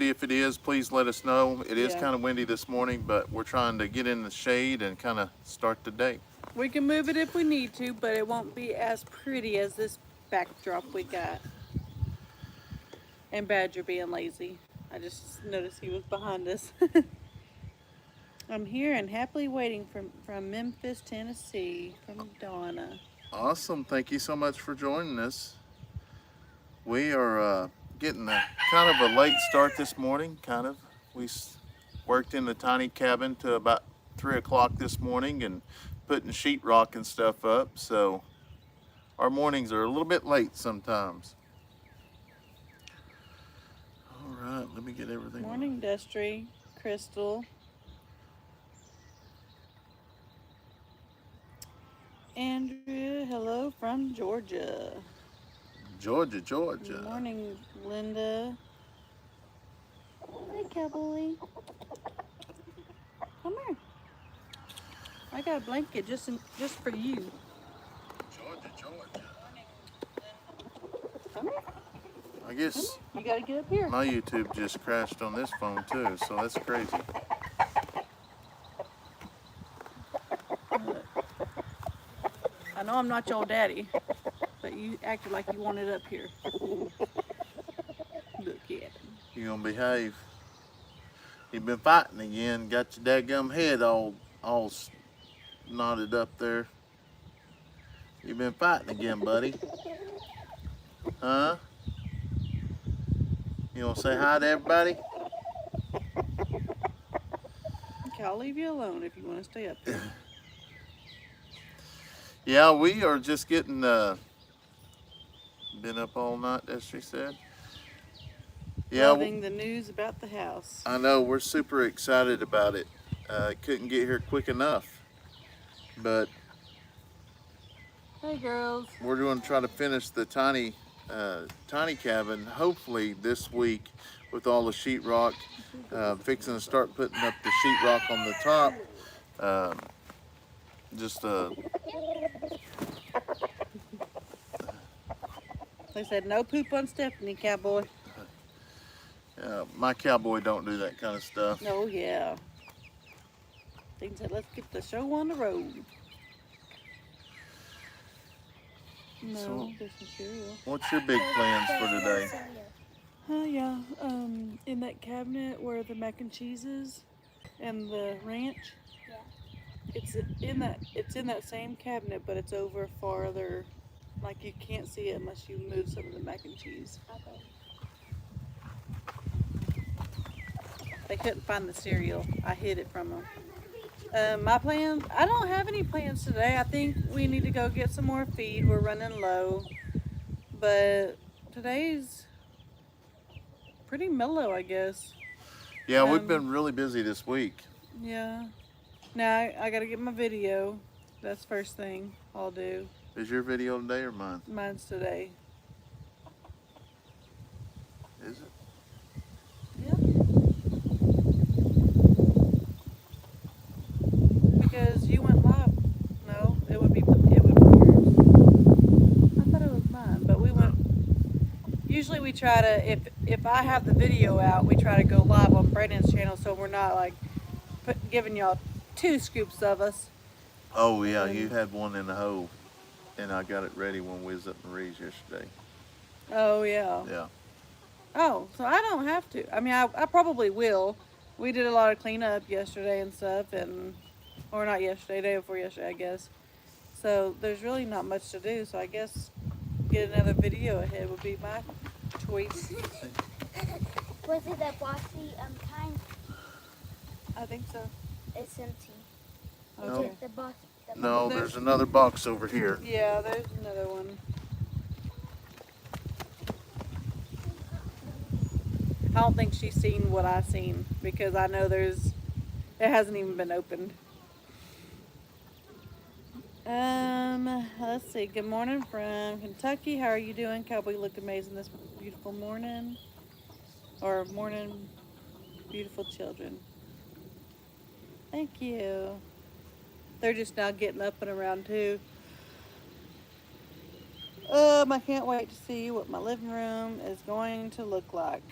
If it is, please let us know. It is Yeah. kind of windy this morning, but we're trying to get in the shade and kind of start the day. We can move it if we need to, but it won't be as pretty as this backdrop we got. And Badger being lazy. I just noticed he was behind us. I'm here and happily waiting from Memphis, Tennessee, from Donna. Awesome. Thank you so much for joining us. We are getting a kind of a late start this morning, kind of. Worked in the tiny cabin to about 3 o'clock this morning and putting sheetrock and stuff up. So our mornings are a little bit late sometimes. All right, let me get everything. Morning, Dustry, Crystal. Andrew, hello from Georgia. Georgia, Georgia. Good morning, Linda. Hey, Cowboy. Come here. I got a blanket just for you. Georgia, Georgia. Come here. I guess You gotta get up here. my YouTube just crashed on this phone too, so that's crazy. I know I'm not your daddy, but you acted like you wanted up here. Look at him. You gonna behave? You been fighting again? Got your dadgum head all knotted up there. You been fighting again, buddy? Huh? You gonna say hi to everybody? Okay, I'll leave you alone if you want to stay up here. Yeah, we are just getting been up all night, as she said. Yeah, Loving the news about the house. I know, we're super excited about it. Couldn't get here quick enough, but Hey, girls. we're going to try to finish the tiny cabin hopefully this week with all the sheetrock. Fixing to start putting up the sheetrock on the top. Just They said no poop on Stephanie, Cowboy. my cowboy don't do that kind of stuff. Oh, yeah. They said, let's get the show on the road. No, So- there's some cereal. What's your big plans for today? Oh, yeah. In that cabinet where the mac and cheese is and the ranch. Yeah. It's in that same cabinet, but it's over farther. Like you can't see it unless you move some of the mac and cheese. Okay. They couldn't find the cereal. I hid it from them. My plans, I don't have any plans today. I think we need to go get some more feed. We're running low. But today's pretty mellow, I guess. Yeah, we've been really busy this week. Yeah. Now I gotta get my video. That's first thing I'll do. Is your video today or mine? Mine's today. Is it? Yeah. Because you went live. No, it would be yours. I thought it was mine, but we went. Usually we try to, if I have the video out, we try to go live on Brayden's channel, so we're not like giving y'all 2 scoops of us. Oh yeah, you had one in the hole, and I got it ready when we was up in Reeves yesterday. Oh yeah. Yeah. Oh, so I don't have to. I mean, I probably will. We did a lot of cleanup yesterday and stuff, or not yesterday, day before yesterday, I guess. So there's really not much to do. So I guess get another video ahead would be my choice. Was it the bossy kind? I think so. It's empty. Okay. Is it the boss? The No, there's another box over here. Yeah, there's another one. I don't think she's seen what I've seen because I know it hasn't even been opened. Let's see. Good morning from Kentucky. How are you doing? Cowboy, you look amazing this beautiful morning. Or morning, beautiful children. Thank you. They're just now getting up and around too. I can't wait to see what my living room is going to look like.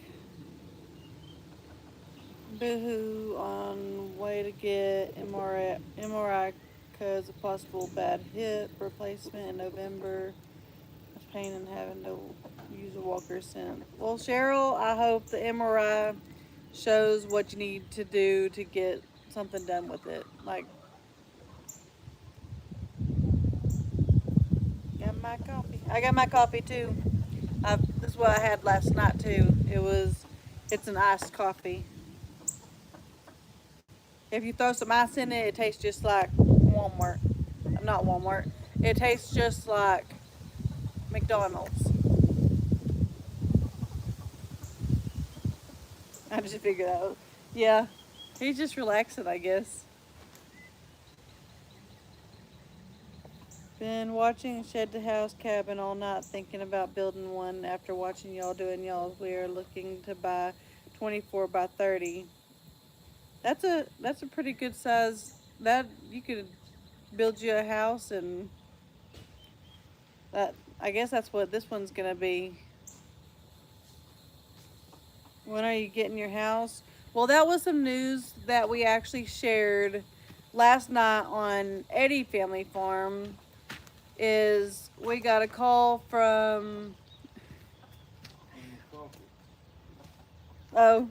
Boohoo on way to get MRI because of possible bad hip replacement in November. It's pain and having to use a walker since. Well, Cheryl, I hope the MRI shows what you need to do to get something done with it. Like, got my coffee. I got my coffee too. This is what I had last night too. It's an iced coffee. If you throw some ice in it, it tastes just like Walmart. Not Walmart. It tastes just like McDonald's. I just figured out. Yeah, he's just relaxing, I guess. Been watching Shed to House Cabin all night, thinking about building one. After watching y'all doing y'all's, we are looking to buy 24 by 30. That's a pretty good size. That you could build you a house, and that I guess that's what this one's gonna be. When are you getting your house? Well, that was some news that we actually shared last night on Eddy Family Farm. Is we got a call from oh,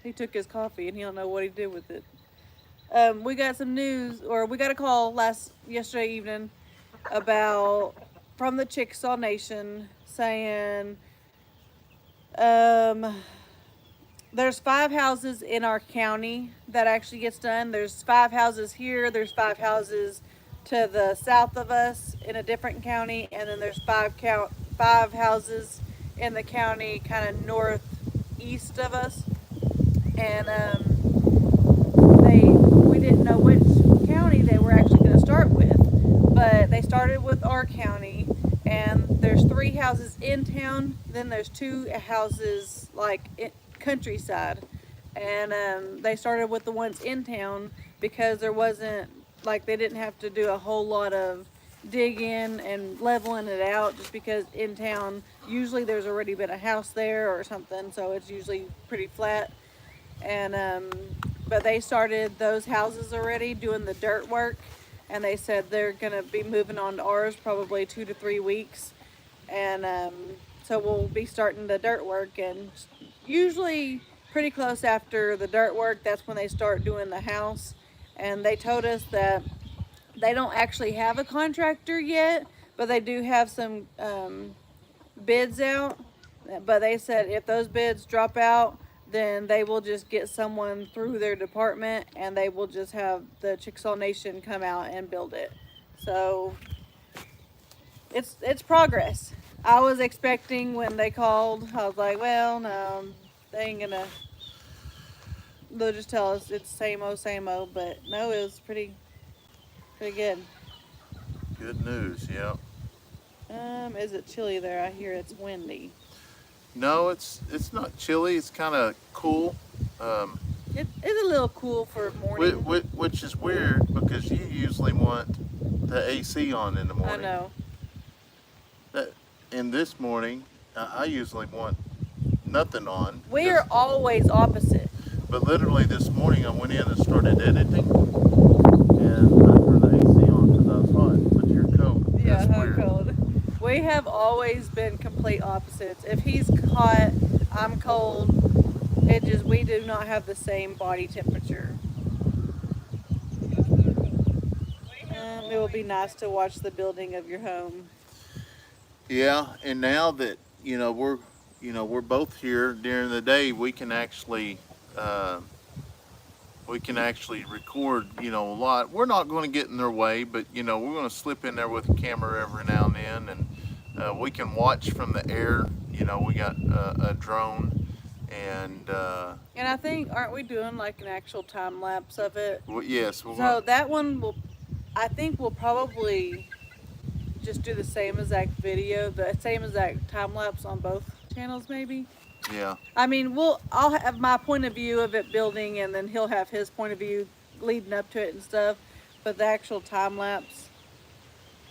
he took his coffee and he don't know what he did with it. We got some news, or we got a call yesterday evening about from the Chickasaw Nation saying there's 5 houses in our county that actually gets done. There's 5 houses here. There's 5 houses to the south of us in a different county, and then there's 5 houses in the county kind of northeast of us. And we didn't know which county they were actually going to start with, but they started with our county. And there's 3 houses in town. Then there's 2 houses like countryside, and they started with the ones in town because there wasn't they didn't have to do a whole lot of digging and leveling it out, just because in town usually there's already been a house there or something, so it's usually pretty flat. And but they started those houses already doing the dirt work, and they said they're gonna be moving on to ours probably 2 to 3 weeks, and so we'll be starting the dirt work, and usually pretty close after the dirt work, that's when they start doing the house. And they told us that they don't actually have a contractor yet, but they do have some bids out. But they said if those bids drop out, then they will just get someone through their department, and they will just have the Chickasaw Nation come out and build it. So it's progress. I was expecting when they called, I was like, well, no, they ain't gonna. They'll just tell us it's same old, but no, it was pretty good. Good news, yeah. Is it chilly there? I hear it's windy. No, it's not chilly. It's kind of cool. It's a little cool for morning. Which is weird because you usually want the AC on in the morning. I know. And this morning, I usually want nothing on. We are always opposite. But literally this morning I went in and started editing, and I turned the AC on because I was hot. But you're cold. Yeah, That's how weird. cold. We have always been complete opposites. If he's hot, I'm cold. We do not have the same body temperature. It will be nice to watch the building of your home. Yeah, and now that we're both here during the day, we can actually record a lot. We're not going to get in their way, but we're going to slip in there with a camera every now and then, and we can watch from the air. We got a drone, and I think, aren't we doing like an actual time lapse of it? yes. So that one I think we'll probably just do the same exact video, the same exact time lapse on both channels, maybe. Yeah. I mean, I'll have my point of view of it building, and then he'll have his point of view leading up to it and stuff. But the actual time lapse,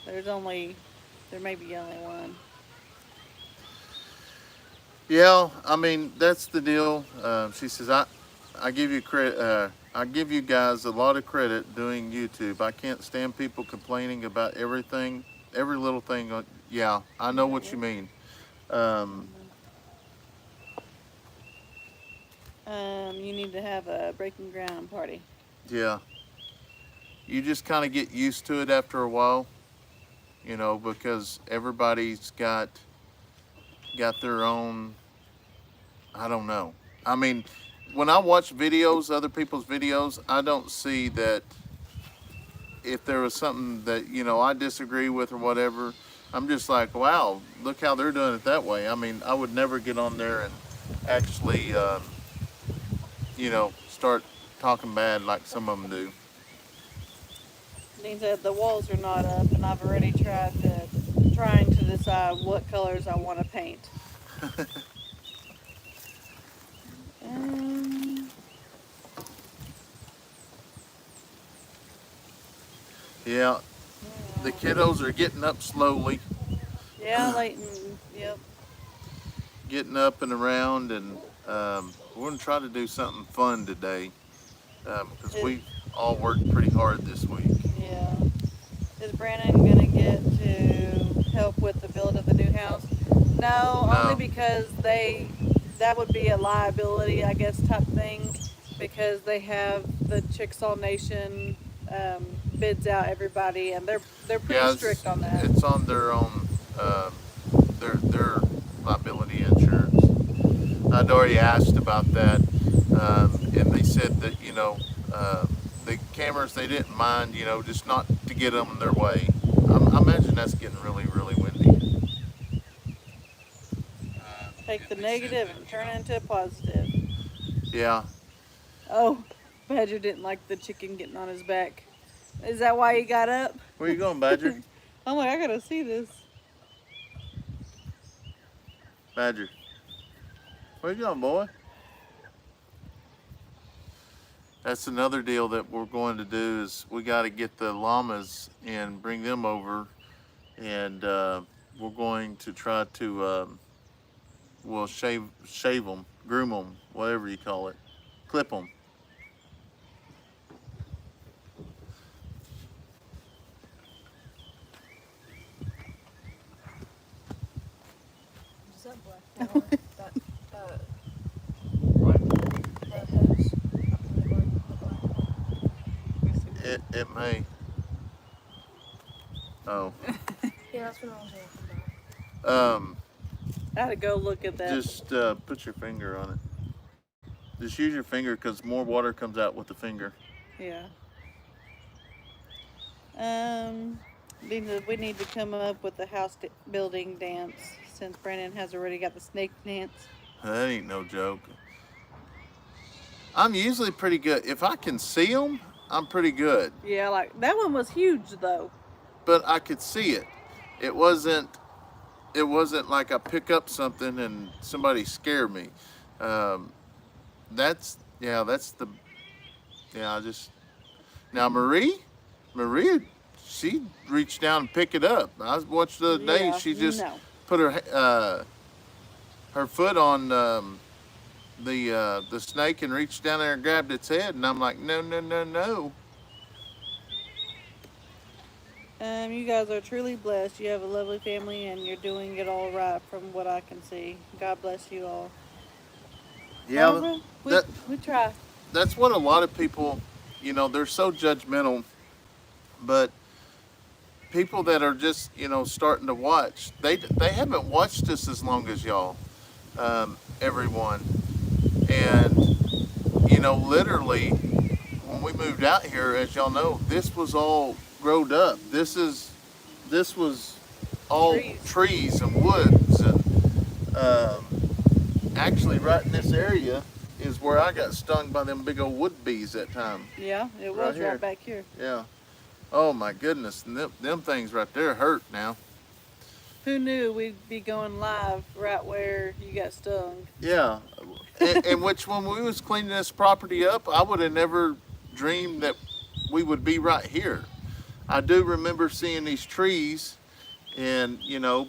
there may be only one. Yeah, I mean, that's the deal. She says, I give you credit. I give you guys a lot of credit doing YouTube. I can't stand people complaining about everything, every little thing. Yeah, I know what you mean. Um, You need to have a breaking ground party. yeah, you just kind of get used to it after a while, because everybody's got their own. I don't know. I mean, when I watch videos, other people's videos, I don't see that if there was something that I disagree with or whatever. I'm just like, wow, look how they're doing it that way. I mean, I would never get on there and actually, start talking bad like some of them do. Means that the walls are not up, and I've already trying to decide what colors I want to paint. Um, Yeah, the kiddos are getting up slowly, yeah, Leighton. Yep. getting up and around, and we're gonna try to do something fun today because we all worked pretty hard this week. Yeah. Is Brandon gonna get to help with the build of the new house? No, No. only because that would be a liability, I guess, type thing, because they have the Chickasaw Nation bids out everybody, and they're pretty Yeah, strict on that. it's on their own their liability insurance. I'd already asked about that, and they said that the cameras they didn't mind, just not to get them in their way. I imagine that's getting really really windy. Take the negative and turn it into a positive. Yeah, Oh, Badger didn't like the chicken getting on his back. Is that why he got up? where you going, Badger? I'm like, I gotta see this. Badger, where you going, boy? That's another deal that we're going to do is we got to get the llamas and bring them over, and we're going to try to shave them, groom them, whatever you call it, clip them. Is that black water? that hose up in the garden, the black. It may. Oh. Yeah, that's what I was talking about. I had to go look at that. Just put your finger on it. Just use your finger because more water comes out with the finger. Yeah. We need to come up with the building dance since Brandon has already got the snake dance. That ain't no joke. I'm usually pretty good. If I can see them, I'm pretty good. Yeah, like that one was huge though. But I could see it. It wasn't like I pick up something and somebody scared me. I just now Maria, she reached down and picked it up. I watched the other day. Yeah, She just no. put her foot on the snake and reached down there and grabbed its head, and I'm like, no. You guys are truly blessed. You have a lovely family, and you're doing it all right from what I can see. God bless you all. Yeah, Barbara, we try. that's what a lot of people, they're so judgmental, but people that are just, starting to watch, they haven't watched us as long as y'all, everyone. And, literally, when we moved out here, as y'all know, this was all growed up. This was all trees and woods, and actually right in this area is where I got stung by them big old wood bees that time. Yeah, it Right was here. right back here. Yeah. Oh my goodness, and them things right there hurt now. Who knew we'd be going live right where you got stung? Yeah, and which when we was cleaning this property up, I would have never dreamed that we would be right here. I do remember seeing these trees, and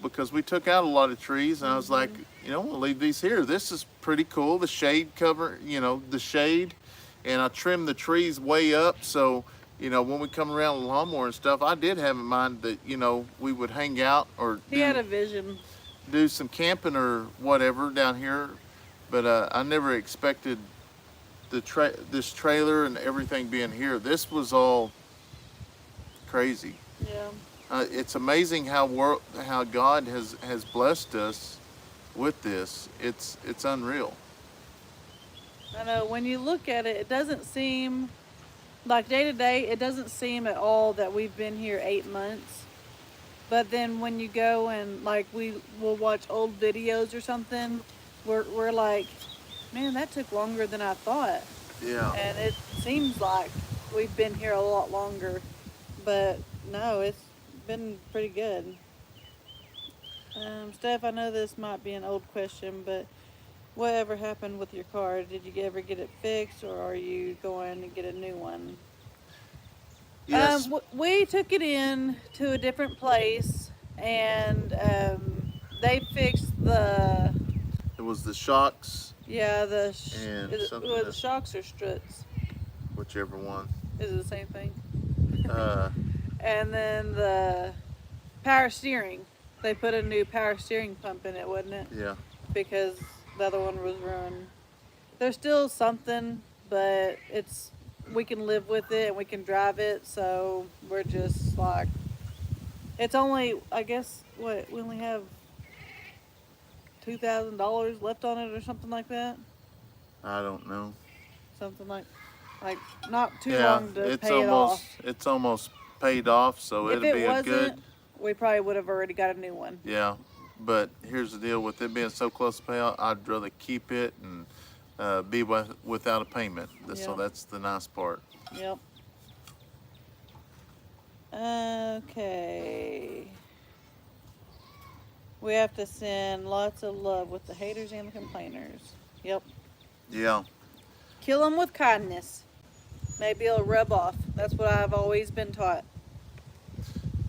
because we took out a lot of trees, and I was like, you know, we'll leave these here. This is pretty cool. The shade cover, you know, the shade, and I trimmed the trees way up. So, you know, when we come around with the lawnmower and stuff, I did have in mind that, you know, we would hang out or He had a vision. do some camping or whatever down here. But I never expected this trailer and everything being here. This was all crazy. Yeah. It's amazing how God has blessed us with this. It's unreal. I know when you look at it, it doesn't seem like day to day. It doesn't seem at all that we've been here 8 months. But then when you go and like we will watch old videos or something, we're like, man, that took longer than I thought. Yeah. And it seems like we've been here a lot longer, but no, it's been pretty good. Steph, I know this might be an old question, but whatever happened with your car? Did you ever get it fixed, or are you going to get a new one? Yes. We took it in to a different place, and they fixed the It was the shocks, and And something the else. shocks or struts. whichever one. Is it the same thing? Uh, And then the power steering. They put a new power steering pump in it, wasn't it? yeah. Because the other one was ruined. There's still something, but we can live with it and we can drive it, so we're just like, it's only, I guess, we only have $2,000 left on it or something like that. I don't know. Something like not too Yeah, long to it's pay it off. it's almost paid off, so If it'll it be a wasn't, good. we probably would have already got a new one. Yeah, but here's the deal: with it being so close to payout, I'd rather keep it and be without a payment. So Yeah. that's the nice part. Yep. Okay. We have to send lots of love with the haters and the complainers. Yep. Yeah. Kill them with kindness. Maybe it'll rub off. That's what I've always been taught.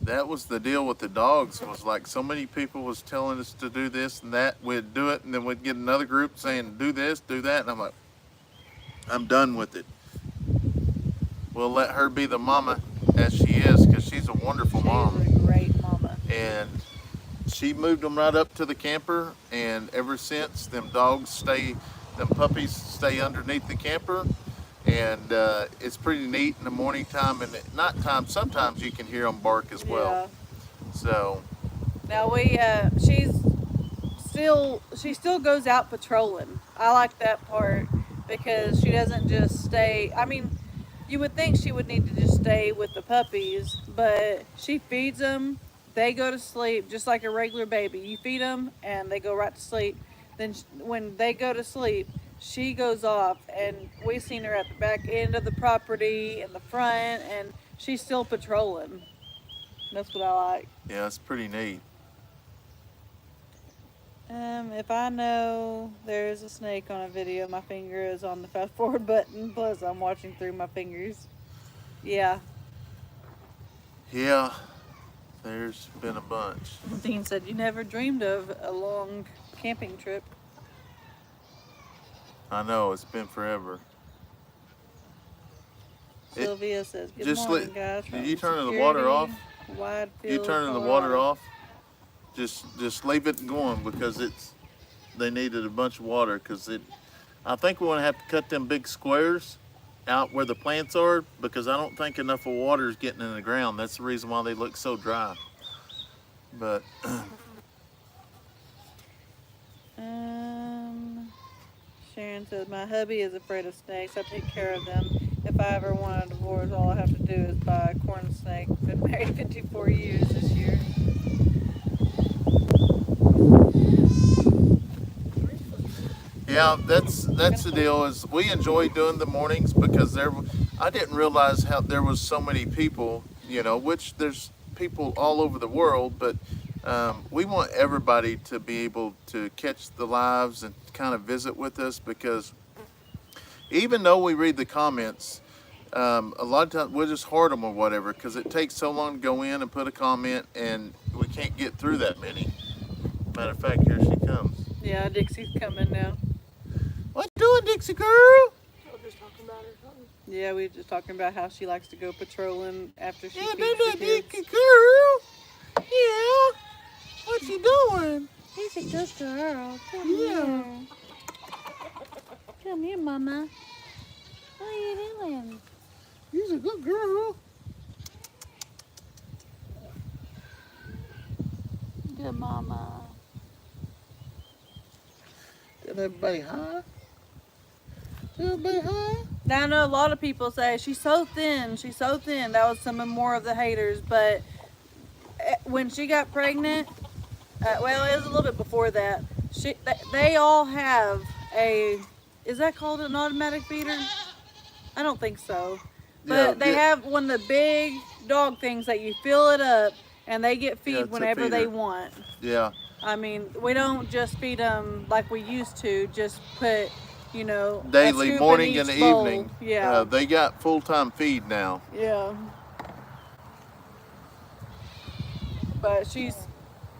That was the deal with the dogs. Was like so many people was telling us to do this and that. We'd do it, and then we'd get another group saying do this, do that, and I'm like, I'm done with it. We'll let her be the mama as she is, because she's a wonderful mom. She's a great mama. And she moved them right up to the camper, and ever since, them puppies stay underneath the camper. And it's pretty neat in the morning time, and at night time sometimes you can hear them bark as well. So Now she still goes out patrolling. I like that part because she doesn't just stay. I mean, you would think she would need to just stay with the puppies, but she feeds them. They go to sleep just like a regular baby. You feed them and they go right to sleep. Then when they go to sleep, she goes off, and we've seen her at the back end of the property and the front, and she's still patrolling. That's what I like. yeah, it's pretty neat. If I know there's a snake on a video, my finger is on the fast forward button, plus I'm watching through my fingers. Yeah. Yeah, there's been a bunch. Dean said, you never dreamed of a long camping trip. I know, it's been forever. Sylvia says, good just morning, guys. Did you turn the water off? Wide You field, turning the Colorado. water off? Just leave it going, because they needed a bunch of water, because I think we're gonna have to cut them big squares out where the plants are, because I don't think enough of water is getting in the ground. That's the reason why they look so dry. But Sharon says, my hubby is afraid of snakes. I take care of them. If I ever want a divorce, all I have to do is buy a corn snake. Been married 54 years this year. yeah, that's the deal. Is we enjoy doing the mornings, because I didn't realize how there was so many people. You know, which there's people all over the world, but we want everybody to be able to catch the lives and kind of visit with us, because even though we read the comments, a lot of times we'll just heart them or whatever, because it takes so long to go in and put a comment, and we can't get through that many. Matter of fact, here she comes. Yeah, Dixie's coming now. What you doing, Dixie girl? I was just talking about her or something. Yeah, we were just talking about how she likes to go patrolling after she Yeah, feeds that the kids. Dixie girl. Yeah. What you doing? He's a good girl. Come Yeah. here. Come here, Mama. What are you doing? You's a good girl. Good Mama. Tell everybody hi. Tell everybody hi. Now, I know a lot of people say she's so thin. She's so thin. That was some more of the haters. But when she got pregnant, well, it was a little bit before that. They all have a. Is that called an automatic feeder? I don't think so. But they have one of the big dog things that you fill it up and they get Yeah, feed it's a whenever they feeder. want. Yeah. I mean, we don't just feed them like we used to. Just put, you know, a Daily, scoop morning in and each bowl. evening. Yeah. They got full-time feed now. Yeah. But she's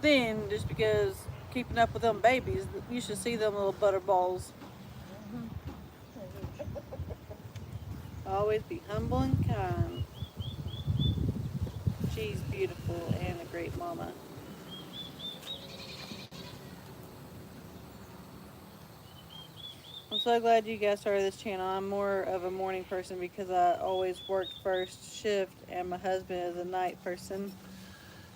thin just because keeping up with them babies. You should see them little butter balls. Always be humble and kind. She's beautiful and a great mama. I'm so glad you guys started this channel. I'm more of a morning person because I always worked first shift and my husband is a night person.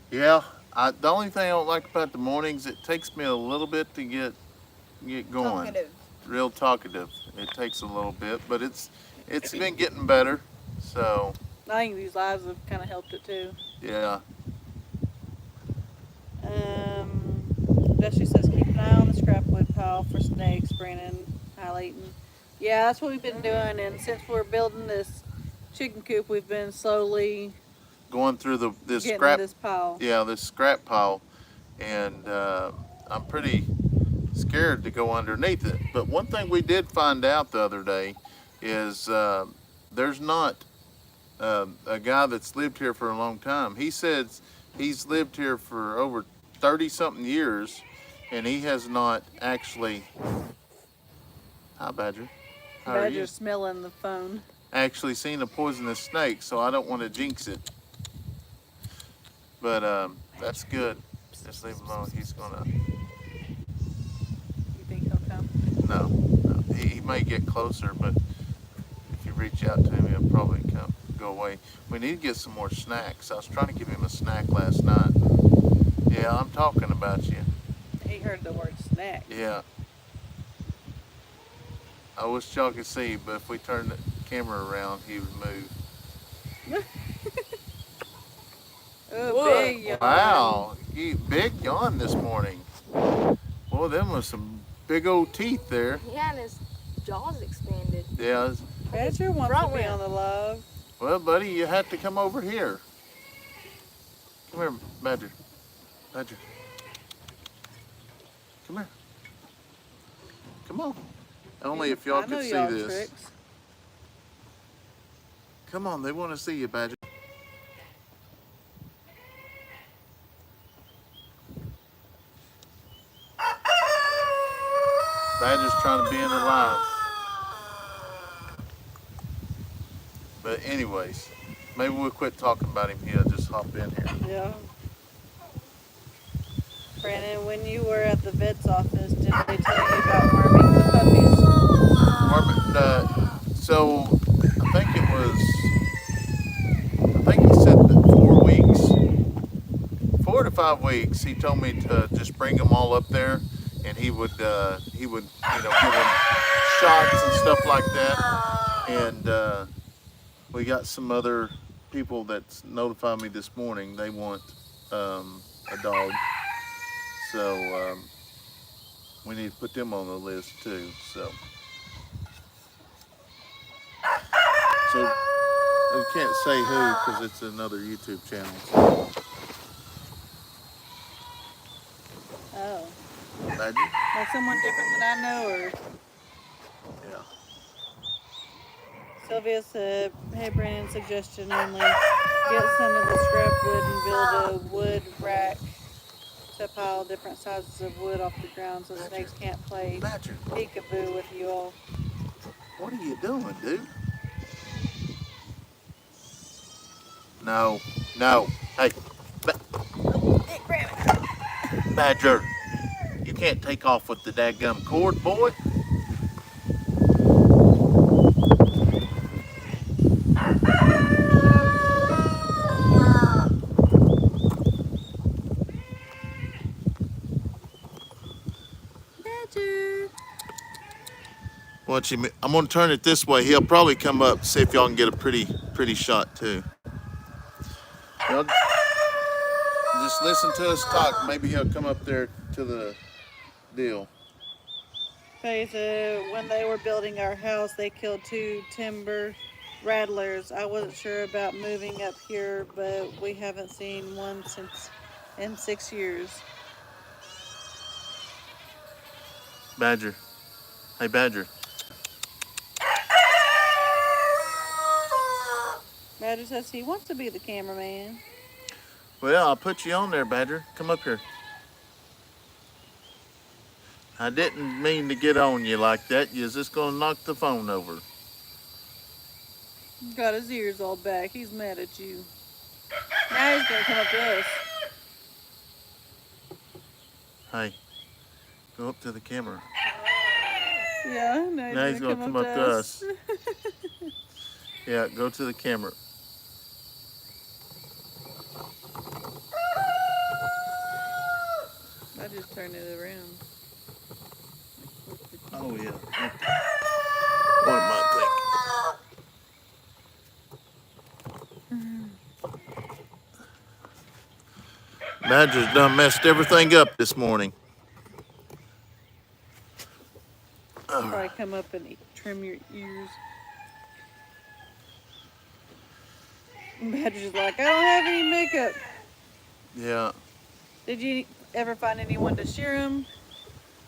Yeah. The only thing I don't like about the mornings, it takes me a little bit to get going. Talkative. Real talkative. It takes a little bit, but it's been getting better. So I think these lives have kind of helped it too. yeah. Dusty says keep an eye on the scrap wood pile for snakes, Brandon. Hi, Leighton. Yeah, that's what we've been doing, and since we're building this chicken coop, we've been slowly Going through this getting scrap. this pile. Yeah, this scrap pile, and I'm pretty scared to go underneath it. But one thing we did find out the other day is there's not a guy that's lived here for a long time. He says he's lived here for over 30-something years, and he has not actually. Hi, Badger. How are you? Badger's smelling the phone. Actually seen a poisonous snake, so I don't want to jinx it. But that's good. Just leave him alone. He's gonna. You think he'll come? No. He may get closer, but if you reach out to him, he'll probably go away. We need to get some more snacks. I was trying to give him a snack last night. Yeah, I'm talking about you. He heard the word snack. Yeah. I wish y'all could see, but if we turned the camera around, he would move. Oh, big yawn. Wow, big yawn this morning. Boy, them was some big old teeth there. Yeah, and his jaws expanded. Yeah. Badger wants Front to be wheel. on the live. Well, buddy, you have to come over here. Come here, Badger. Badger. Come here. Come on. Only if y'all I know could see y'all this. tricks. Come on, they want to see you, Badger. Badger's trying to be in the live. But anyways, maybe we'll quit talking about him. He'll just hop in here. Yeah. Brandon, when you were at the vet's office, did they tell you about worming the puppies? So I think he said that 4 weeks, 4 to 5 weeks. He told me to just bring them all up there, and he would give them shots and stuff like that. And we got some other people that's notified me this morning. They want a dog, so we need to put them on the list too. So we can't say who because it's another YouTube channel. Oh. Badger? Like someone different than I know, or Yeah. Sylvia said, hey Brandon, suggestion only. Get some of the scrap wood and build a wood rack to pile different sizes of wood off the ground so snakes can't play Badger, peekaboo with you all. what are you doing, dude? No, no. Hey, Badger, you can't take off with the dadgum cord, boy. Badger. I'm gonna turn it this way. He'll probably come up, see if y'all can get a pretty shot too. Y'all just listen to us talk. Maybe he'll come up there to the deal. Okay, so when they were building our house, they killed 2 timber rattlers. I wasn't sure about moving up here, but we haven't seen one since in 6 years. Badger. Hey, Badger. Badger says he wants to be the cameraman. Well, I'll put you on there, Badger. Come up here. I didn't mean to get on you like that. You're just gonna knock the phone over. Got his ears all back. He's mad at you. Now he's gonna come up to us. Hey, go up to the camera. Yeah, Now he's gonna come up to us. Yeah, go to the camera. I just turned it around. Oh yeah. What am I thinking? Badger's done messed everything up this morning. Probably come up and trim your ears. Badger's like, I don't have any makeup. Yeah. Did you ever find anyone to shear them?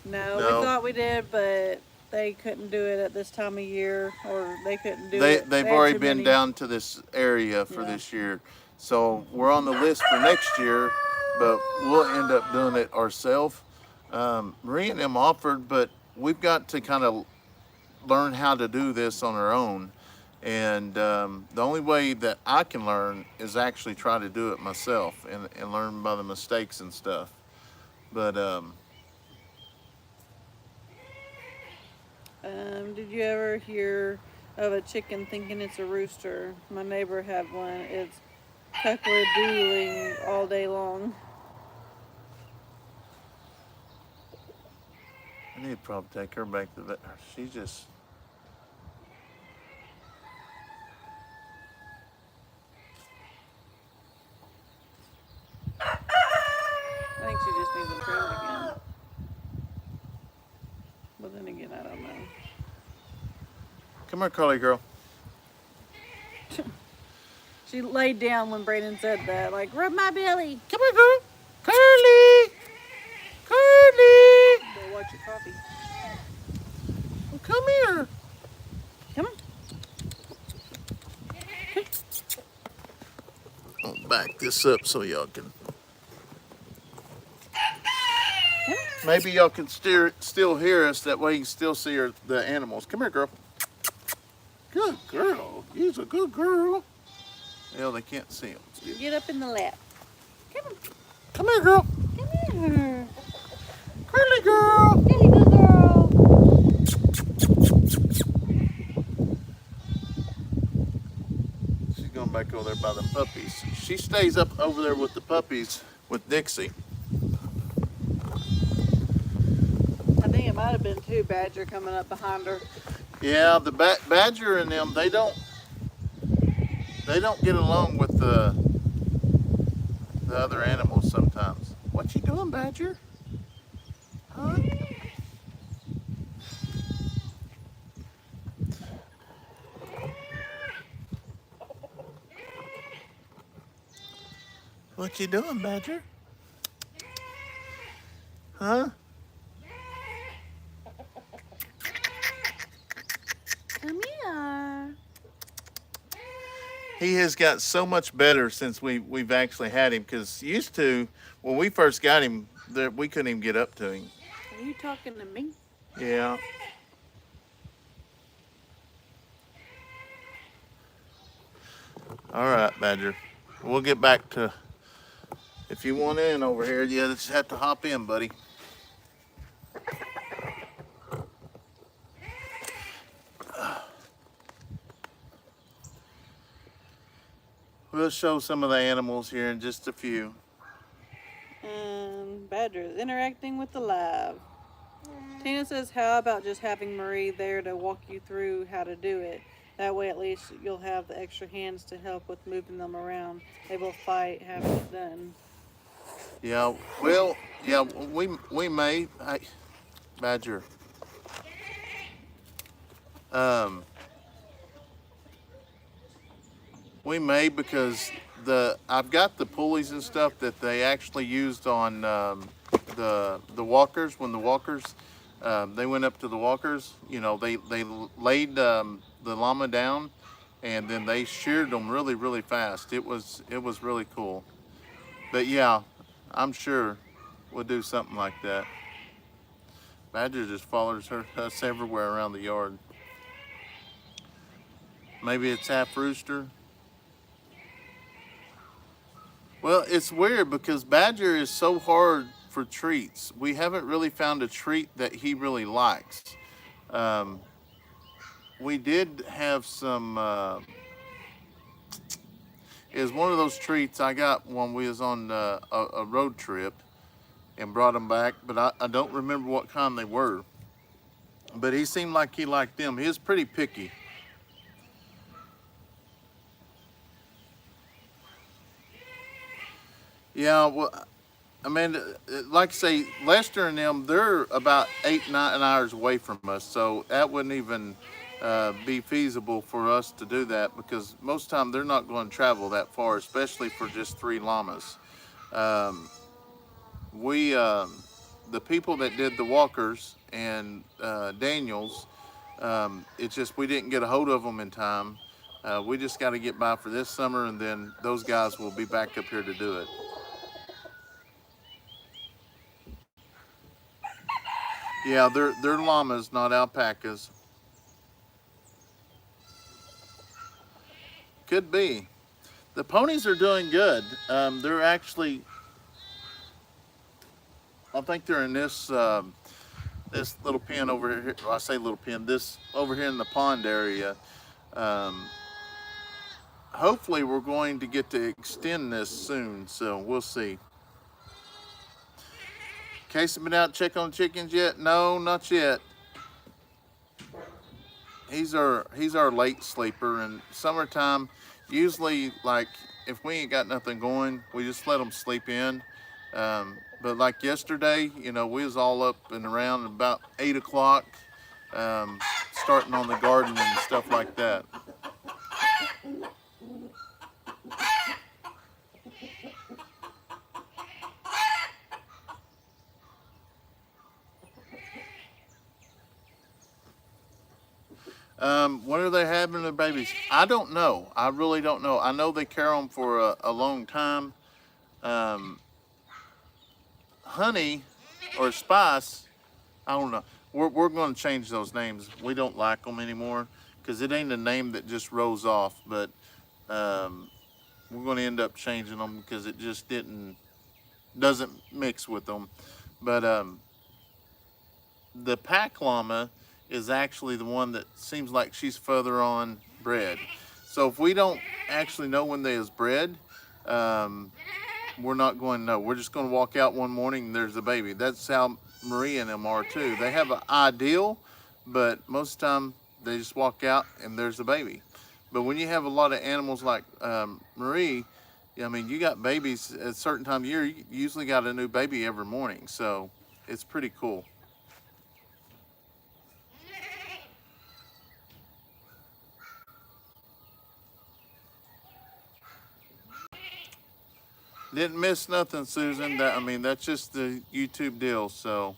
No, No. we thought we did, but they couldn't do it at this time of year, or they couldn't do They've it. They had already too been many. down to this area for Yeah. this year. So we're on the list for next year, but we'll end up doing it ourselves. Marie and them offered, but we've got to kind of learn how to do this on our own. And the only way that I can learn is actually try to do it myself and learn by the mistakes and stuff. But Did you ever hear of a chicken thinking it's a rooster? My neighbor had one. It's cock-a-doodling all day long. I need to probably take her back to the vet. She just... I think she just needs them trimmed again. But then again, I don't know. Come here, Carly girl. She laid down when Brayden said that, like, rub my belly. Come here, girl. Carly! Carly! Go watch your coffee. Well, come here. Come on. I'll back this up so y'all can... Maybe y'all can still hear us. That way you can still see the animals. Come here, girl. Good girl. You's a good girl. Well, they can't see them. Get up in the lap. Come on. Come here, girl. Come here. Curly girl. Really good girl. She's going back over there by the puppies. She stays up over there with the puppies with Dixie. I think it might have been two Badger coming up behind her. Yeah, the Badger and them, they don't get along with the other animals sometimes. What you doing, Badger? Huh? What you doing, Badger? Huh? Come here. He has got so much better since we've actually had him, because used to, when we first got him, we couldn't even get up to him. Are you talking to me? Yeah. All right, Badger. We'll get back to. If you want in over here, you just have to hop in, buddy. We'll show some of the animals here in just a few. And Badger is interacting with the live. Tina says, how about just having Marie there to walk you through how to do it? That way at least you'll have the extra hands to help with moving them around. They will fight having it done. Yeah, well, yeah, we may. Badger. We may because I've got the pulleys and stuff that they actually used on the walkers when the walkers they went up to the walkers. You know, they laid the llama down, and then they sheared them really fast. It was really cool. But yeah, I'm sure we'll do something like that. Badger just follows us everywhere around the yard. Maybe it's half rooster. Well, it's weird because Badger is so hard for treats. We haven't really found a treat that he really likes. Um, we did have some. It was one of those treats I got when we was on a road trip and brought them back, but I don't remember what kind they were. But he seemed like he liked them. He was pretty picky. Yeah, well, I mean, like I say, Lester and them, they're about 8, 9 hours away from us, so that wouldn't even be feasible for us to do that because most of the time they're not going to travel that far, especially for just 3 llamas. Um, the people that did the walkers and Daniels, it's just we didn't get a hold of them in time. We just got to get by for this summer, and then those guys will be back up here to do it. Yeah, they're llamas, not alpacas. Could be. The ponies are doing good. They're actually, I think they're in this little pen over here. Well, I say little pen. This over here in the pond area. Um, Hopefully, we're going to get to extend this soon. So we'll see. Kayson been out to check on chickens yet? No, not yet. He's our late sleeper, and summertime usually, like, if we ain't got nothing going, we just let them sleep in. But like yesterday, you know, we was all up and around about 8 o'clock, um, starting on the garden and stuff like that. When are they having their babies? I don't know. I really don't know. I know they carry them for a long time. Um, Honey or Spice, I don't know. We're going to change those names. We don't like them anymore because it ain't a name that just rolls off. But um, we're going to end up changing them because it just doesn't mix with them. But the pack llama is actually the one that seems like she's further on bred. So if we don't actually know when they is bred, um, we're not going to know. We're just going to walk out one morning and there's the baby. That's how Marie and them are too. They have an ideal, but most of the time they just walk out and there's the baby. But when you have a lot of animals like Marie, I mean, you got babies at a certain time of year. You usually got a new baby every morning, so it's pretty cool. Didn't miss nothing, Susan. I mean, that's just the YouTube deal. So,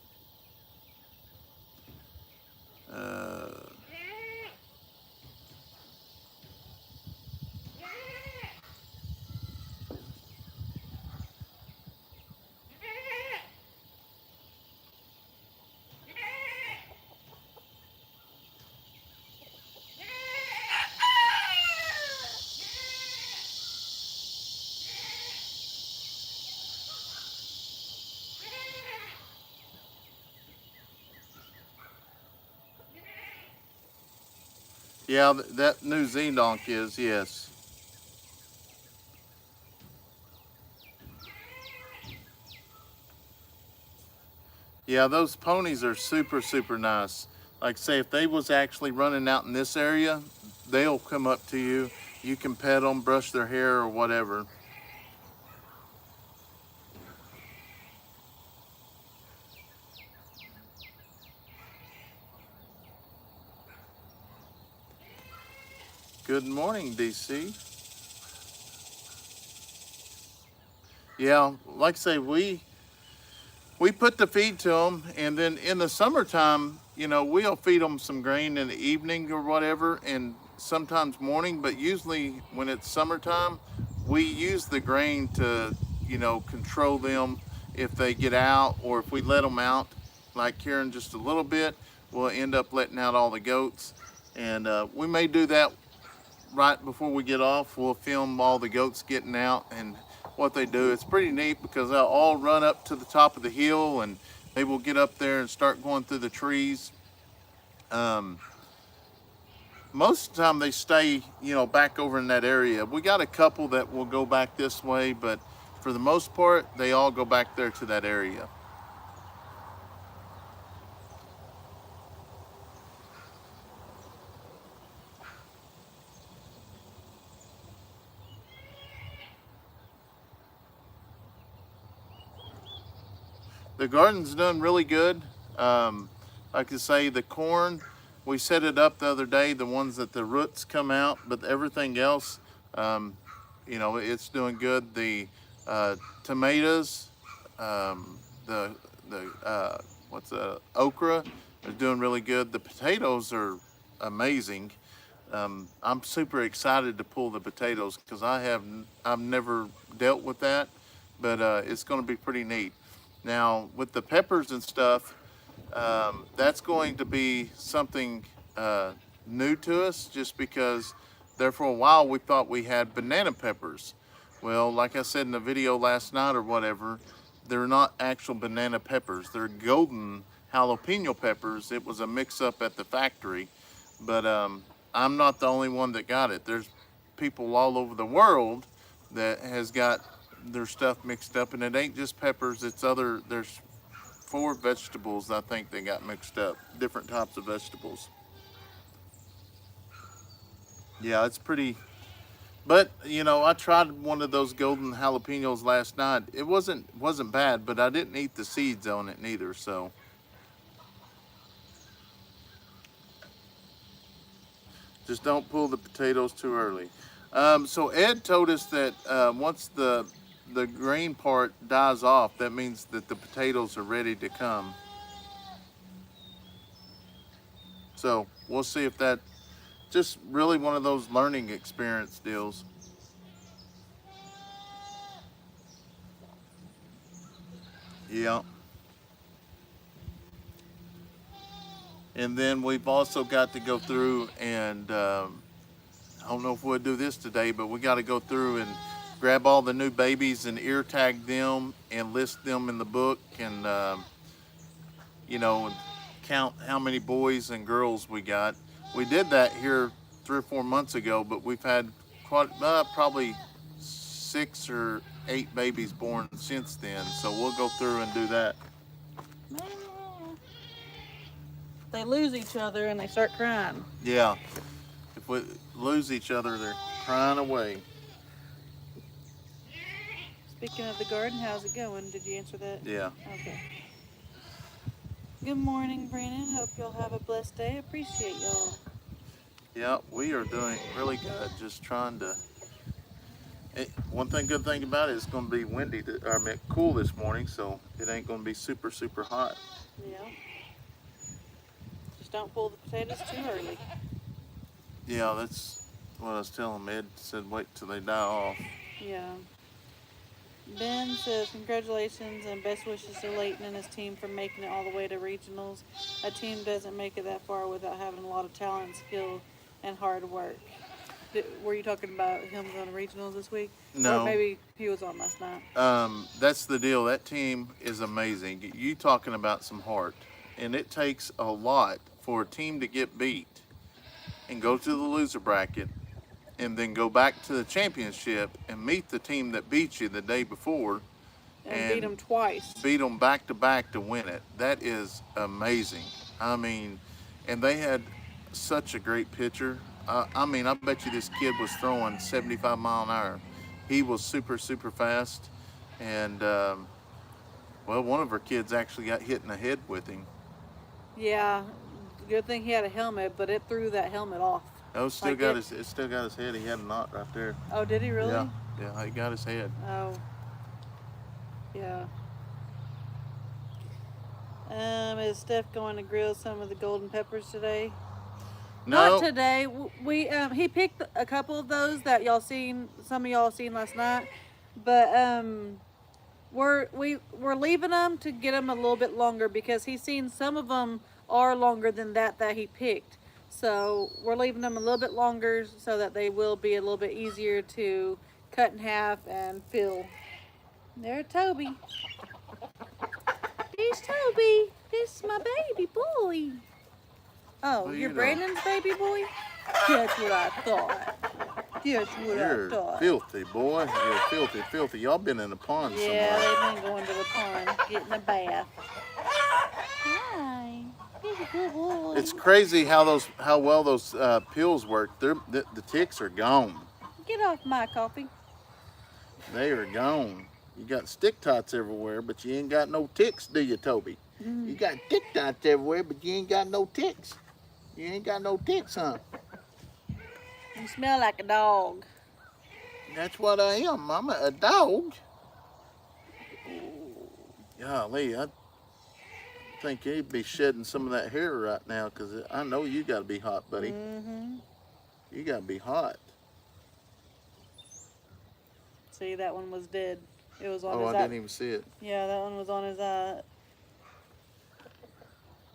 uh, Yeah, that New Zealand is, yes. Yeah, those ponies are super, super nice. Like say, if they was actually running out in this area, they'll come up to you. You can pet them, brush their hair or whatever. Good morning, DC. Yeah, like I say, we put the feed to them, and then in the summertime, you know, we'll feed them some grain in the evening or whatever, and sometimes morning. But usually, when it's summertime, we use the grain to, you know, control them if they get out, or if we let them out, like here in just a little bit, we'll end up letting out all the goats, and we may do that right before we get off. We'll film all the goats getting out and what they do. It's pretty neat because they'll all run up to the top of the hill and they will get up there and start going through the trees. Um, Most of the time they stay, you know, back over in that area. We got a couple that will go back this way, but for the most part, they all go back there to that area. The garden's done really good. Like I say, the corn, we set it up the other day, the ones that the roots come out, but everything else, um, you know, it's doing good. The tomatoes, the what's okra is doing really good. The potatoes are amazing. I'm super excited to pull the potatoes because I've never dealt with that, but it's going to be pretty neat. Now with the peppers and stuff, that's going to be something new to us, just because there for a while we thought we had banana peppers. Well, like I said in the video last night or whatever, they're not actual banana peppers. They're golden jalapeno peppers. It was a mix-up at the factory, but I'm not the only one that got it. There's people all over the world that has got their stuff mixed up, and it ain't just peppers. It's other. There's 4 vegetables I think they got mixed up. Different types of vegetables. Yeah, it's pretty. But you know, I tried one of those golden jalapenos last night. It wasn't bad, but I didn't eat the seeds on it neither. So just don't pull the potatoes too early. So Ed told us that once the green part dies off, that means that the potatoes are ready to come. So we'll see if that just really one of those learning experience deals. Yeah. And then we've also got to go through and I don't know if we'll do this today, but we got to go through and grab all the new babies and ear tag them and list them in the book, and you know, count how many boys and girls we got. We did that here 3 or 4 months ago, but we've had quite probably 6 or 8 babies born since then. So we'll go through and do that. They lose each other and they start crying. Yeah, if we lose each other, they're crying away. Speaking of the garden, how's it going? Did you answer that? Yeah. Okay. Good morning, Brandon. Hope y'all have a blessed day. Appreciate y'all. Yeah, we are doing really good. Just trying to. One good thing about it, it's going to be windy, cool this morning, so it ain't going to be super, super hot. Yeah. Just don't pull the potatoes too early. Yeah, that's what I was telling Ed. Said wait till they die off. Yeah. Ben says congratulations and best wishes to Leighton and his team for making it all the way to regionals. A team doesn't make it that far without having a lot of talent, skill, and hard work. Were you talking about him going to regionals this week? No. Or maybe he was on last night. That's the deal. That team is amazing. You talking about some heart, and it takes a lot for a team to get beat. and go to the loser bracket and then go back to the championship and meet the team that beat you the day before And beat them twice. beat them back to back to win it. That is amazing. I mean, and they had such a great pitcher. I mean, I bet you this kid was throwing 75 mile an hour. He was super, super fast. And, well, one of our kids actually got hit in the head with him. Yeah, good thing he had a helmet, but it threw that helmet off. Oh, still Like got it- it still got his head. He had a knot right there. Oh, did he really? Yeah, yeah, he got his head. Oh. Yeah. Is Steph going to grill some of the golden peppers today? No, Not today. We he picked a couple of those that some of y'all seen last night, but we're leaving them to get them a little bit longer because he's seen some of them are longer than that he picked. So we're leaving them a little bit longer so that they will be a little bit easier to cut in half and fill. There, Toby. There's Toby. This is my baby boy. Oh, Well, you you're know. Brandon's baby boy? That's what I thought. That's what I you're thought. filthy, boy. You're filthy, filthy. Y'all been in the pond Yeah, somewhere. they've been going to the pond, getting a bath. Hi. He's a good boy. It's crazy how well those pills work. The ticks are gone. Get off my coffee. They are gone. You got stick tots everywhere, but you ain't got no ticks, do you, Toby? You got tick tots everywhere, but you ain't got no ticks. You ain't got no ticks, huh? You smell like a dog. That's what I am, Mama. A dog. Golly, I think you'd be shedding some of that hair right now, because I know you got to be hot, buddy. Mm-hmm. You got to be hot. See, that one was dead. It was on Oh, his I eye. didn't even see it. Yeah, that one was on his eye.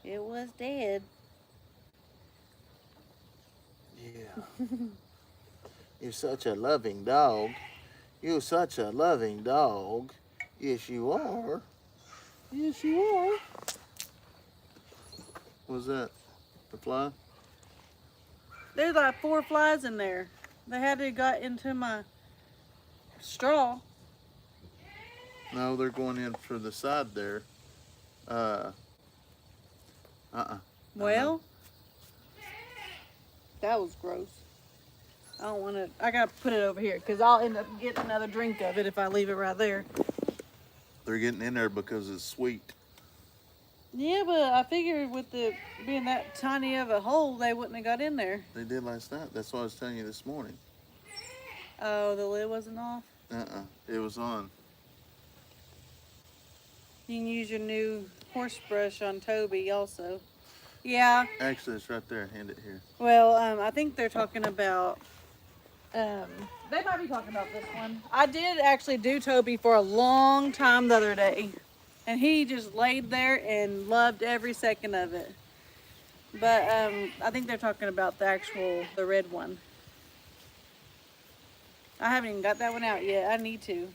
It was dead. Yeah. You're such a loving dog. You're such a loving dog. Yes, you are. Yes, you are. What's that? The fly? There's like 4 flies in there. They had to got into my straw. No, they're going in for the side there. Well, that was gross. I don't want to. I gotta put it over here because I'll end up getting another drink of it if I leave it right there. They're getting in there because it's sweet. Yeah, but I figured with the being that tiny of a hole, they wouldn't have got in there. They did last night. That's what I was telling you this morning. Oh, the lid wasn't off. It was on. You can use your new horse brush on Toby also. Yeah. Actually, it's right there. Hand it here. Well, I think they're talking about. They might be talking about this one. I did actually do Toby for a long time the other day, and he just laid there and loved every second of it. But I think they're talking about the red one. I haven't even got that one out yet. I need to.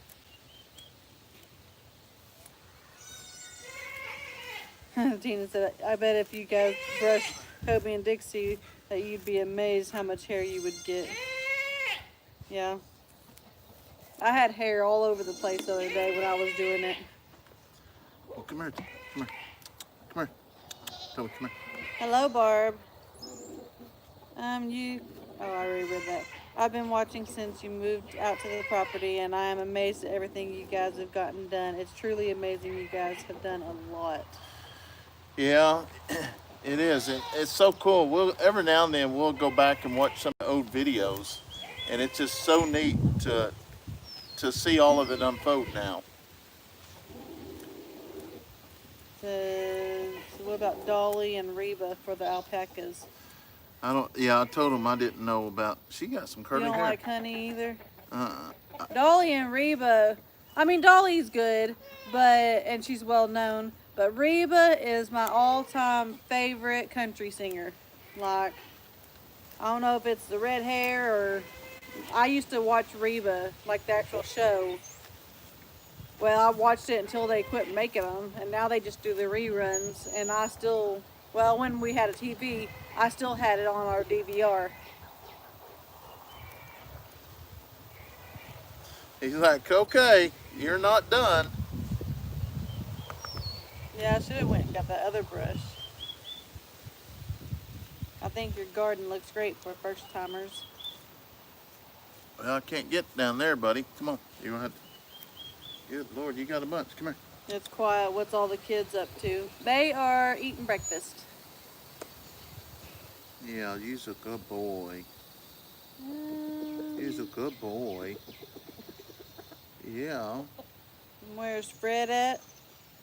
Tina said, I bet if you guys brushed Toby and Dixie that you'd be amazed how much hair you would get. Yeah. I had hair all over the place the other day when I was doing it. Oh, come here. Come here. Come here. Toby, come here. Hello, Barb. Oh, I already read that. I've been watching since you moved out to the property, and I am amazed at everything you guys have gotten done. It's truly amazing. You guys have done a lot. Yeah, it is. It's so cool. Every now and then we'll go back and watch some old videos, and it's just so neat to see all of it unfold now. Says, what about Dolly and Reba for the alpacas? I told him I didn't know about. She got some You curly don't hair. like honey either? Uh-uh. Dolly and Reba, I mean, Dolly's good, and she's well known, but Reba is my all-time favorite country singer. Like, I don't know if it's the red hair or, I used to watch Reba, like the actual show. Well, I watched it until they quit making them, and now they just do the reruns, and I still, when we had a TV, I still had it on our DVR. He's like, okay, you're not done. Yeah, I should have went and got that other brush. I think your garden looks great for first timers. Well, I can't get down there, buddy. Come on. You're going to have to. Good Lord, you got a bunch. Come here. It's quiet. What's all the kids up to? They are eating breakfast. Yeah, you's a good boy. You's a good boy. Yeah. Where's Fred at?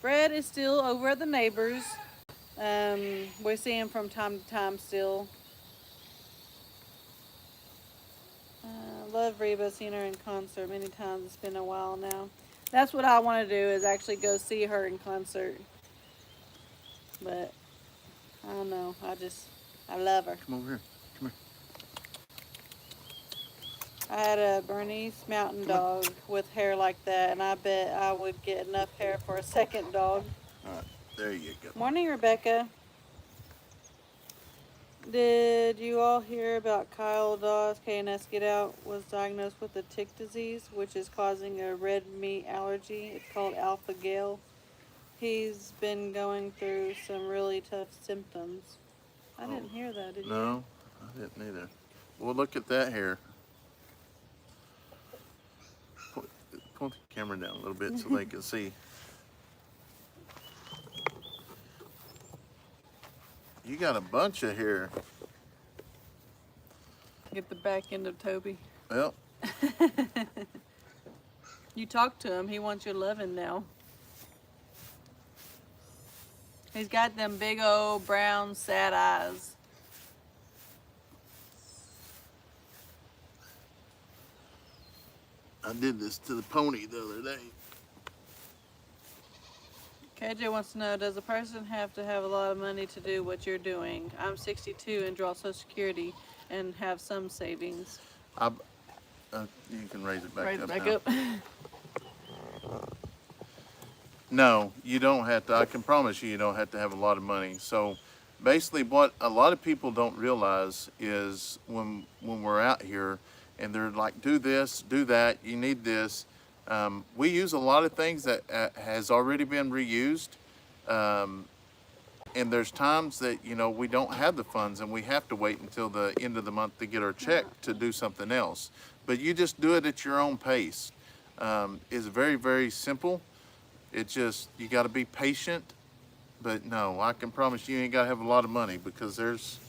Fred is still over at the neighbors. We see him from time to time still. Love Reba, seen her in concert many times. It's been a while now. That's what I want to do, is actually go see her in concert. But I don't know. I love her. Come over here. Come here. I had a Bernese mountain dog with hair like that, and I bet I would get enough hair for a second dog. All right. There you go. Morning, Rebecca. Did you all hear about Kyle Dawes, KNS Get Out, was diagnosed with a tick disease, which is causing a red meat allergy? It's called alpha-gal. He's been going through some really tough symptoms. I didn't hear that, did you? No, I didn't either. Well, look at that hair. Point the camera down a little bit so they can see. You got a bunch of hair. Get the back end of Toby. Well, You talk to him, he wants your loving now. He's got them big old brown sad eyes. I did this to the pony the other day. KJ wants to know, does a person have to have a lot of money to do what you're doing? I'm 62 and draw Social Security and have some savings. You can raise it back Raise up it back now. up. No, you don't have to. I can promise you don't have to have a lot of money. So basically what a lot of people don't realize is when we're out here and they're like, do this, do that, you need this. We use a lot of things that has already been reused. And there's times that, we don't have the funds and we have to wait until the end of the month to get our check to do something else. But you just do it at your own pace. It's very, very simple. It's just, you got to be patient. But no, I can promise you ain't got to have a lot of money, because there's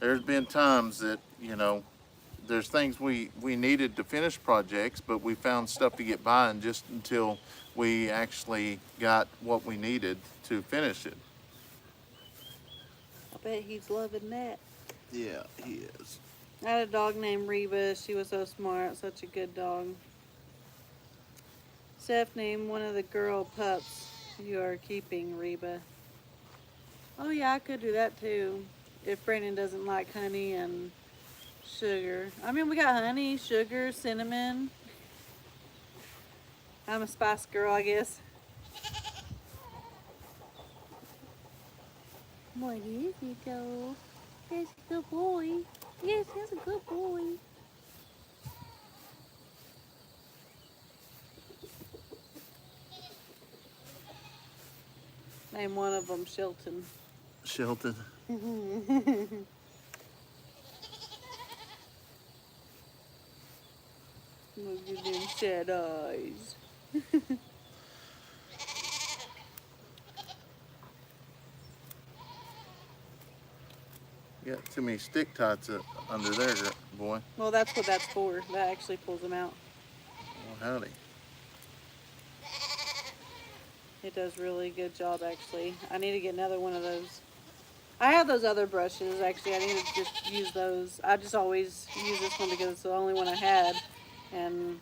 been times that, there's things we needed to finish projects, but we found stuff to get by and just until we actually got what we needed to finish it. I bet he's loving that. Yeah, he is. I had a dog named Reba. She was so smart, such a good dog. Steph named one of the girl pups you are keeping Reba. Oh yeah, I could do that too, if Brandon doesn't like honey and sugar. I mean, we got honey, sugar, cinnamon. I'm a spice girl, I guess. What is it though? He's a good boy. Yes, he's a good boy. Name one of them Shelton. Shelton. Look at them sad eyes. You got too many stick tots under there, boy. Well, that's what that's for. That actually pulls them out. Well, howdy. It does really good job, actually. I need to get another one of those. I have those other brushes, actually. I need to just use those. I just always use this one because it's the only one I had. And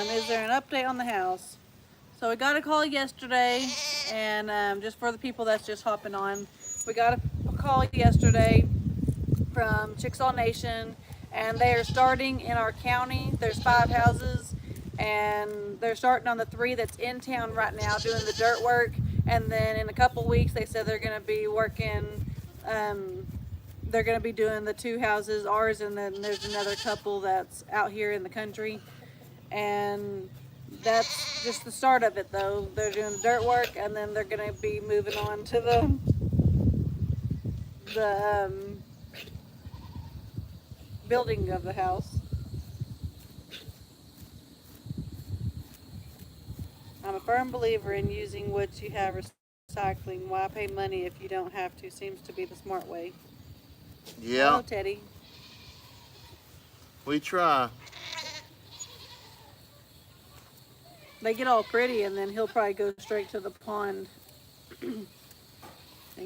is there an update on the house? So we got a call yesterday, and just for the people that's just hopping on, we got a call yesterday from Chickasaw Nation, and they are starting in our county. There's 5 houses, and they're starting on the 3 that's in town right now doing the dirt work, And then in a couple weeks, they said they're going to be working. They're going to be doing the 2 houses, ours, and then there's another couple that's out here in the country. And that's just the start of it, though. They're doing the dirt work, and then they're going to be moving on to the building of the house. I'm a firm believer in using what you have recycling. Why pay money if you don't have to? Seems to be the smart way. Yeah, Hello, Teddy. we try. They get all pretty, and then he'll probably go straight to the pond and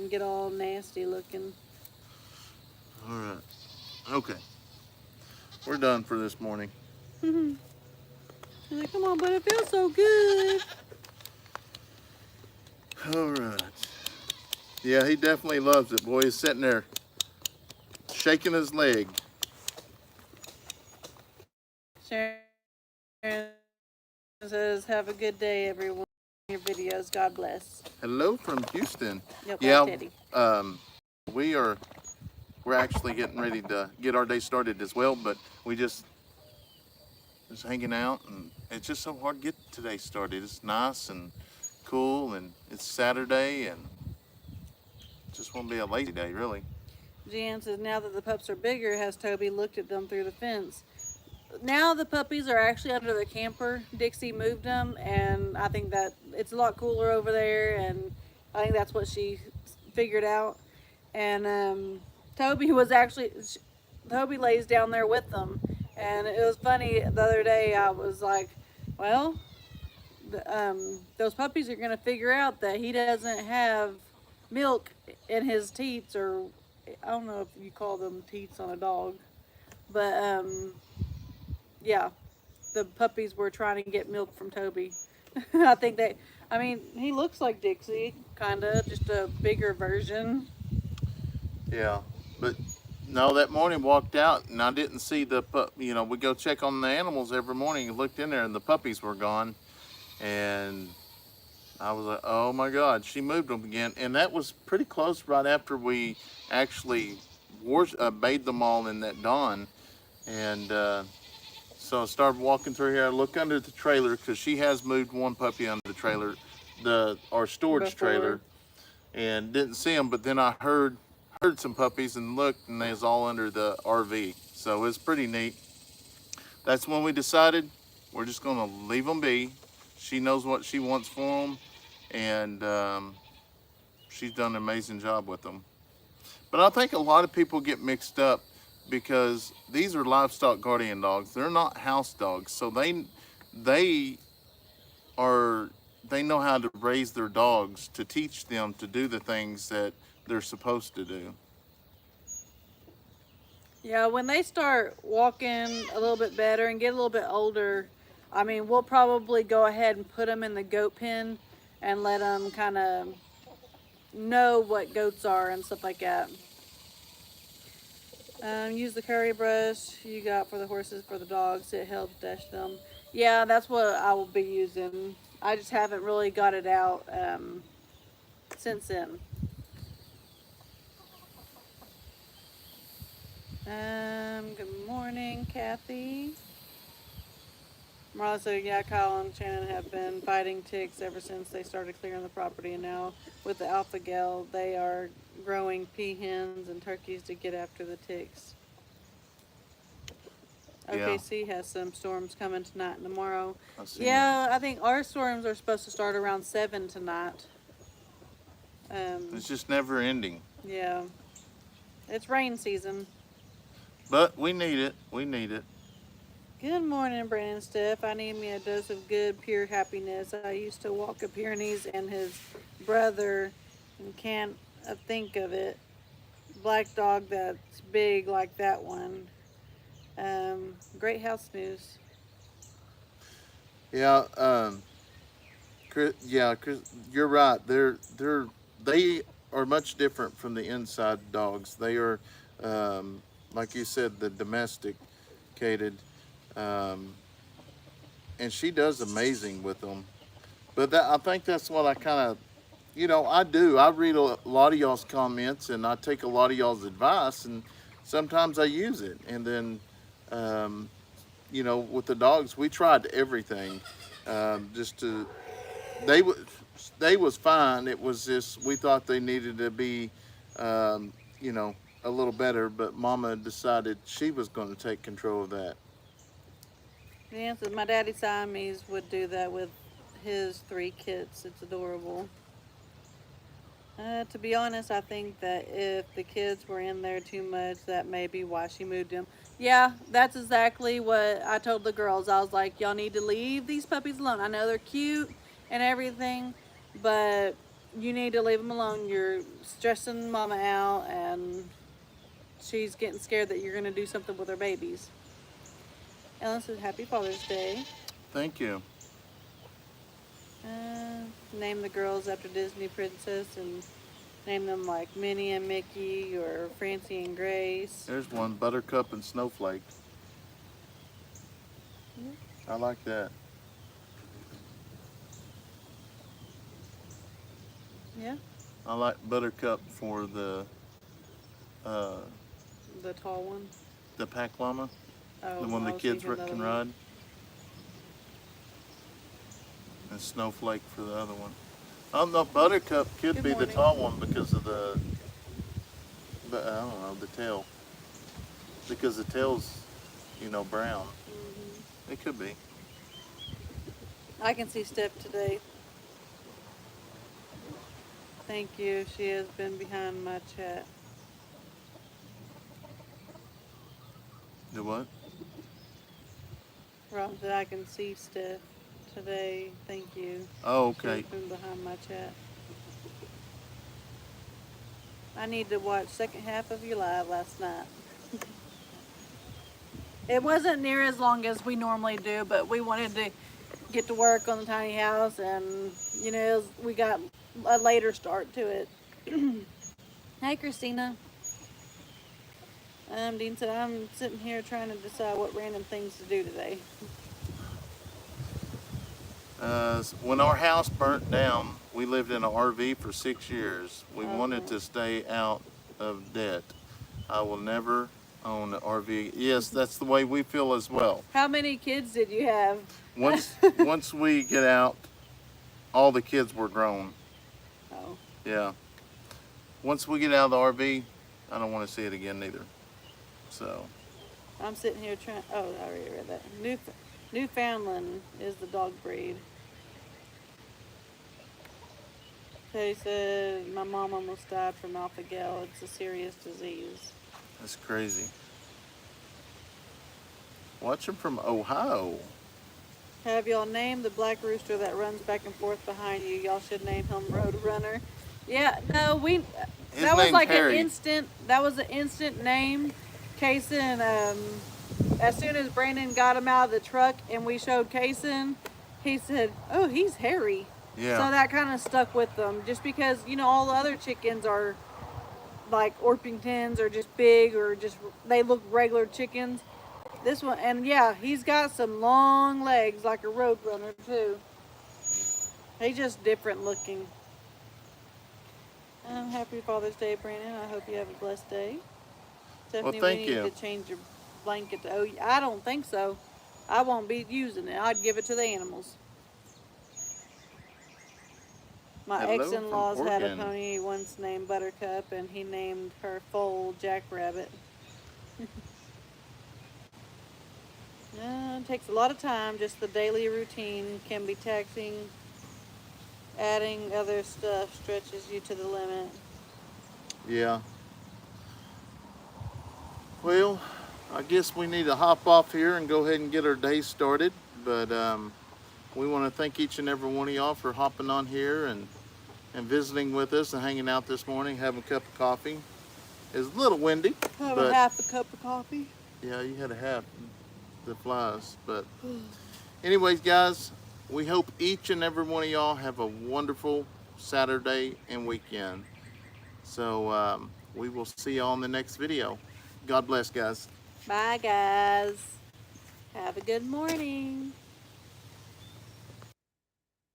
get all nasty looking. All right. Okay. We're done for this morning. He's like, come on, but it feels so good. All right. Yeah, he definitely loves it. Boy, he's sitting there shaking his leg. Sharon says, have a good day, everyone. Your videos. God bless. Hello from Houston. Yep, Yeah, Teddy. we're actually getting ready to get our day started as well, but we just hanging out, and it's just so hard to get today started. It's nice and cool, and it's Saturday, and just won't be a lazy day, really. Jan says, now that the pups are bigger, has Toby looked at them through the fence? Now the puppies are actually under the camper. Dixie moved them, and I think that it's a lot cooler over there, and I think that's what she figured out. And Toby lays down there with them, and it was funny. The other day I was like, well, those puppies are going to figure out that he doesn't have milk in his teats, or I don't know if you call them teats on a dog, but yeah, the puppies were trying to get milk from Toby. I think he looks like Dixie, kind of, just a bigger version. Yeah, but no, that morning walked out, and I didn't see the we go check on the animals every morning, and looked in there, and the puppies were gone, and I was like, oh my God, she moved them again. And that was pretty close right after we actually bathed them all in that dawn. And so I started walking through here. I look under the trailer, because she has moved one puppy under the trailer, our storage trailer, and didn't see them. But then I heard some puppies and looked, and they was all under the RV. So it's pretty neat. That's when we decided we're just going to leave them be. She knows what she wants for them, and she's done an amazing job with them. But I think a lot of people get mixed up, because these are livestock guardian dogs. They're not house dogs, so they know how to raise their dogs to teach them to do the things that they're supposed to do. Yeah, when they start walking a little bit better and get a little bit older, we'll probably go ahead and put them in the goat pen and let them kind of know what goats are and stuff like that. Use the curry brush you got for the horses for the dogs. It helps dash them. Yeah, that's what I will be using. I just haven't really got it out since then. Good morning, Kathy. Marla said, yeah, Kyle and Shannon have been fighting ticks ever since they started clearing the property, and now with the alpha gal, they are growing peahens and turkeys to get after the ticks. OKC has some storms coming tonight and tomorrow. Yeah, I think our storms are supposed to start around 7 tonight. It's just never ending. Yeah. It's rain season. But we need it. We need it. Good morning, Brandon and Steph. I need me a dose of good, pure happiness. I used to walk a Pyrenees and his brother, and can't think of it. Black dog that's big like that one. Great house news. Yeah, Chris, you're right. They are much different from the inside dogs. They are, like you said, the domesticated, and she does amazing with them. But I think that's what I kind of you know, I do. I read a lot of y'all's comments and I take a lot of y'all's advice, and sometimes I use it. And then, um, you know, with the dogs, we tried everything just to. They was they was fine. It was just we thought they needed to be, you know, a little better. But Mama decided she was going to take control of that. Yeah, so my daddy Siamese would do that with his 3 kids. It's adorable. To be honest, I think that if the kids were in there too much, that may be why she moved them. Yeah, that's exactly what I told the girls. I was like, y'all need to leave these puppies alone. I know they're cute and everything, but you need to leave them alone. You're stressing Mama out, and she's getting scared that you're going to do something with her babies. Ellen said, Happy Father's Day. Thank you. Name the girls after Disney princess and name them like Minnie and Mickey or Francie and Grace. There's one, Buttercup and Snowflake. I like that. Yeah, I like Buttercup for uh, the tall one. the pack llama, Oh, the one I the was kids thinking the can other one. ride, and Snowflake for the other one. Oh no, Buttercup could Good be the morning. tall one because of but I don't know, the tail. Because the tail's, you know, brown. It could be. I can see Steph today. Thank you. She has been behind my chat. The what? Rob said I can see Steph today. Thank you. Oh, She has okay. been behind my chat. I need to watch second half of your live last night. It wasn't near as long as we normally do, but we wanted to get to work on the tiny house, and you know, we got a later start to it. Hey, Christina. Dean said, I'm sitting here trying to decide what random things to do today. When our house burnt down, we lived in an RV for 6 years. We wanted to stay out of debt. I will never own an RV. Yes, that's the way we feel as well. How many kids did you have? Once we get out, all the kids were grown. Oh, Yeah. Once we get out of the RV, I don't want to see it again neither. So, I'm sitting here trying. Oh, I already read that. Newfoundland is the dog breed. They said my mom almost died from alpha-gal. It's a serious disease. that's crazy. Watching from Ohio. Have y'all named the black rooster that runs back and forth behind you? Y'all should name him Roadrunner. Yeah, no, His that was name's like Harry. that was an instant name. Kayson, as soon as Brandon got him out of the truck and we showed Kayson, he said, oh, he's Harry. Yeah. So that kind of stuck with them, just because, you know, all the other chickens are like Orpingtons or just big or just, they look regular chickens. This one, and yeah, he's got some long legs like a Roadrunner too. He's just different looking. Happy Father's Day, Brandon. I hope you have a blessed day. Stephanie, thank we need you. to change your blanket. Oh, I don't think so. I won't be using it. I'd give it to the animals. My Hello ex-in-laws from had a Oregon. pony once named Buttercup, and he named her foal Jackrabbit. It takes a lot of time. Just the daily routine can be taxing. Adding other stuff stretches you to the limit. Yeah. Well, I guess we need to hop off here and go ahead and get our day started. But we want to thank each and every one of y'all for hopping on here and visiting with us and hanging out this morning, having a cup of coffee. It's a little windy, Have but a half a cup of coffee. yeah, you had a half the flies. But anyways, guys, we hope each and every one of y'all have a wonderful Saturday and weekend. So we will see y'all in the next video. God bless, guys. Bye, guys. Have a good morning.